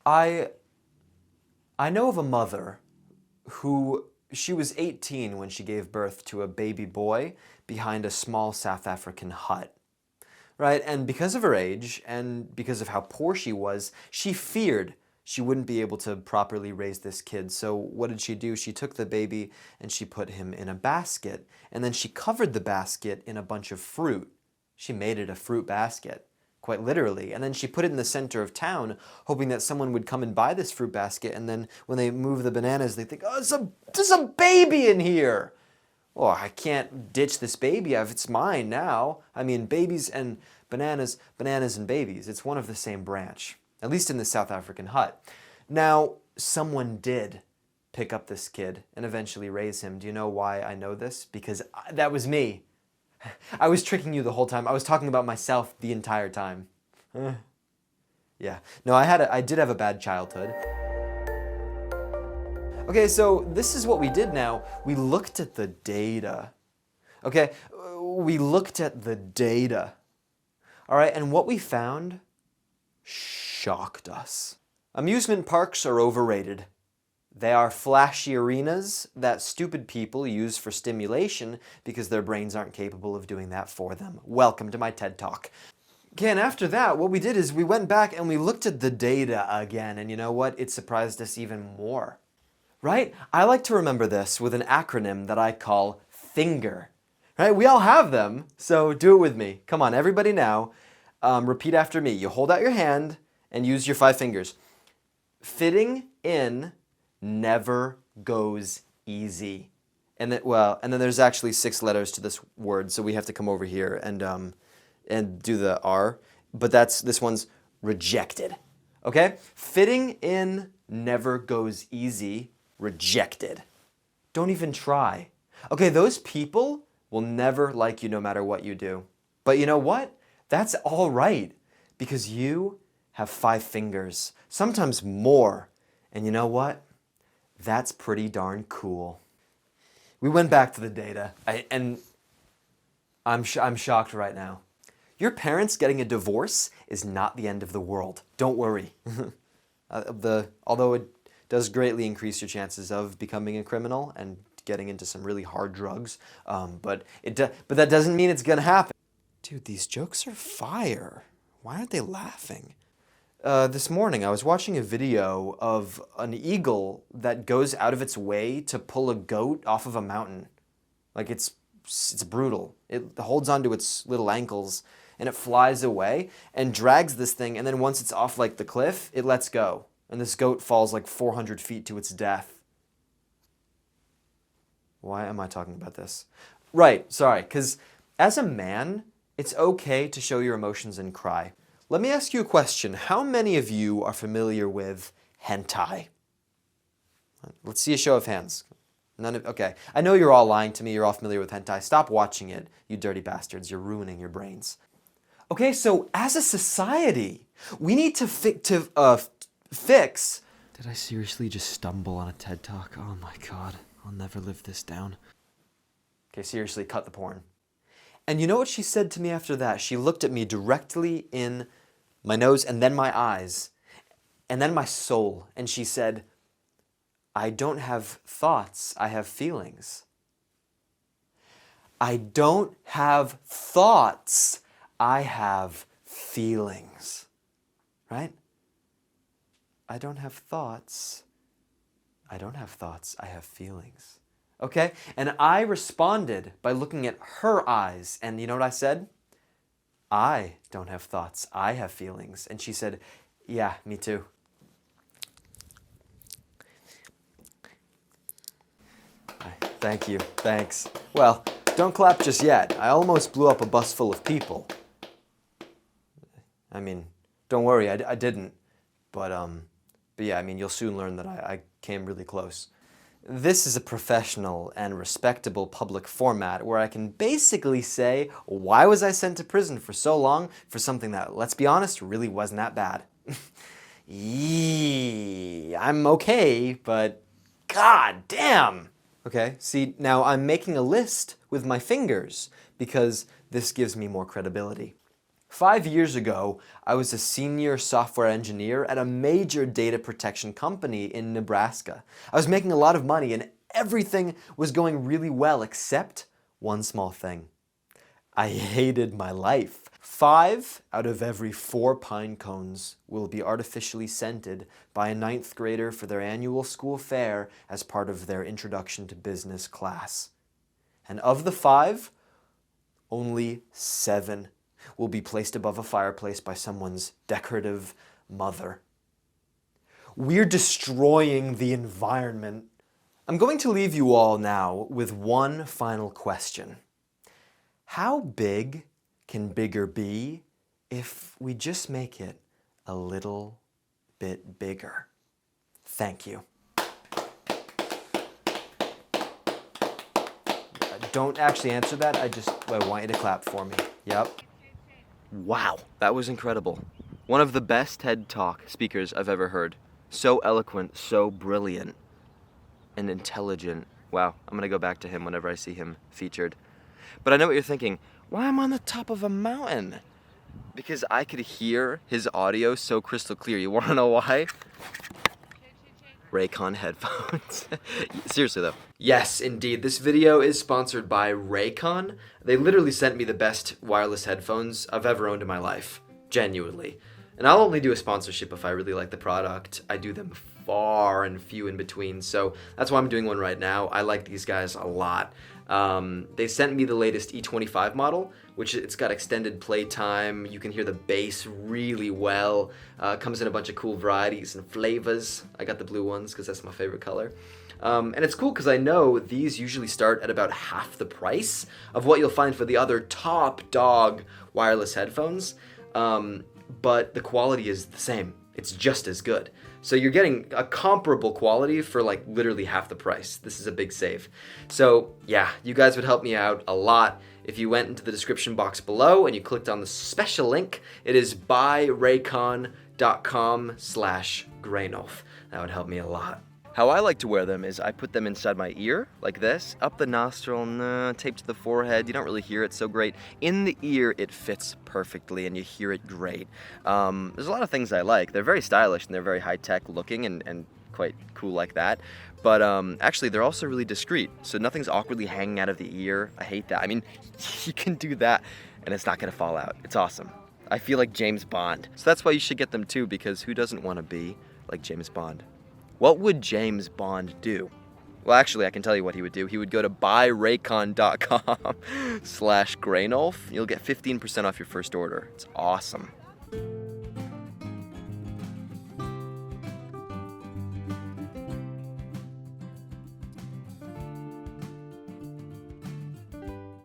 I I know of a mother who she was 18 when she gave birth to a baby boy behind a small South African hut. Right? And because of her age and because of how poor she was, she feared she wouldn't be able to properly raise this kid. So what did she do? She took the baby and she put him in a basket, and then she covered the basket in a bunch of fruit. She made it a fruit basket, quite literally. And then she put it in the center of town, hoping that someone would come and buy this fruit basket. And then when they move the bananas, they think, oh, there's a baby in here. Oh, I can't ditch this baby. It's mine now. I mean, babies and bananas and babies. It's one of the same branch, at least in the South African hut. Now, someone did pick up this kid and eventually raise him. Do you know why I know this? Because that was me. I was tricking you the whole time. I was talking about myself the entire time. Yeah. No, I did have a bad childhood. Okay, so this is what we did now. We looked at the data. Okay, we looked at the data. All right, and what we found shocked us. Amusement parks are overrated. They are flashy arenas that stupid people use for stimulation because their brains aren't capable of doing that for them. Welcome to my TED Talk. Okay, and after that, what we did is we went back and we looked at the data again, and you know what? It surprised us even more. Right? I like to remember this with an acronym that I call FINGER. Right? We all have them, so do it with me. Come on, everybody now. Repeat after me. You hold out your hand and use your 5 fingers. Fitting in never goes easy. And then there's actually 6 letters to this word, so we have to come over here and do the R. But this one's rejected. Okay? Fitting in never goes easy. Rejected. Don't even try. Okay, those people will never like you no matter what you do. But you know what? That's all right, because you have 5 fingers, sometimes more. And you know what? That's pretty darn cool. We went back to the data, and I'm shocked right now. Your parents getting a divorce is not the end of the world. Don't worry. Although it does greatly increase your chances of becoming a criminal and getting into some really hard drugs. But that doesn't mean it's gonna happen. Dude, these jokes are fire. Why aren't they laughing? This morning I was watching a video of an eagle that goes out of its way to pull a goat off of a mountain. Like it's brutal. It holds onto its little ankles and it flies away and drags this thing, and then once it's off like the cliff, it lets go. And this goat falls like 400 feet to its death. Why am I talking about this? Right, sorry, because as a man, it's okay to show your emotions and cry. Let me ask you a question. How many of you are familiar with hentai? Let's see a show of hands. Okay. I know you're all lying to me. You're all familiar with hentai. Stop watching it, you dirty bastards. You're ruining your brains. Okay, so as a society, we need to fix. Did I seriously just stumble on a TED Talk? Oh my God, I'll never live this down. Okay, seriously, cut the porn. And you know what she said to me after that? She looked at me directly in my nose and then my eyes and then my soul, and she said, I don't have thoughts, I have feelings. I don't have thoughts, I have feelings. Right? I don't have thoughts. I don't have thoughts, I have feelings. Okay? And I responded by looking at her eyes. And you know what I said? I don't have thoughts, I have feelings. And she said, yeah, me too. Thank you, thanks. Well, don't clap just yet. I almost blew up a bus full of people. I mean, don't worry, I didn't. But yeah, I mean, you'll soon learn that I came really close. This is a professional and respectable public format where I can basically say, why was I sent to prison for so long for something that, let's be honest, really wasn't that bad. Yee, I'm okay, but god damn. Okay, see, now I'm making a list with my fingers because this gives me more credibility. 5 years ago, I was a senior software engineer at a major data protection company in Nebraska. I was making a lot of money and everything was going really well except one small thing. I hated my life. 5 out of every 4 pine cones will be artificially scented by a 9th grader for their annual school fair as part of their introduction to business class. And of the 5, only 7 will be placed above a fireplace by someone's decorative mother. We're destroying the environment. I'm going to leave you all now with one final question. How big can bigger be if we just make it a little bit bigger? Thank you. Don't actually answer that. I want you to clap for me. Yep. Wow, that was incredible. One of the best TED Talk speakers I've ever heard. So eloquent, so brilliant, and intelligent. Wow, I'm gonna go back to him whenever I see him featured. But I know what you're thinking. Why am I on the top of a mountain? Because I could hear his audio so crystal clear. You wanna know why? Raycon headphones. Seriously though. Yes, indeed. This video is sponsored by Raycon. They literally sent me the best wireless headphones I've ever owned in my life. Genuinely. And I'll only do a sponsorship if I really like the product. I do them far and few in between, so that's why I'm doing one right now. I like these guys a lot. They sent me the latest E25 model, which it's got extended playtime. You can hear the bass really well. Comes in a bunch of cool varieties and flavors. I got the blue ones because that's my favorite color. And it's cool because I know these usually start at about half the price of what you'll find for the other top dog wireless headphones. But the quality is the same. It's just as good. So you're getting a comparable quality for like literally half the price. This is a big save. So yeah, you guys would help me out a lot if you went into the description box below and you clicked on the special link. It is buyraycon.com/Graenolf. That would help me a lot. How I like to wear them is I put them inside my ear, like this, up the nostril, taped to the forehead. You don't really hear it so great. In the ear, it fits perfectly, and you hear it great. There's a lot of things I like. They're very stylish, and they're very high-tech looking, and quite cool like that. But actually, they're also really discreet, so nothing's awkwardly hanging out of the ear. I hate that. I mean, you can do that, and it's not going to fall out. It's awesome. I feel like James Bond. So that's why you should get them, too, because who doesn't want to be like James Bond? What would James Bond do? Well, actually, I can tell you what he would do. He would go to buyraycon.com/Graenolf. You'll get 15% off your first order. It's awesome.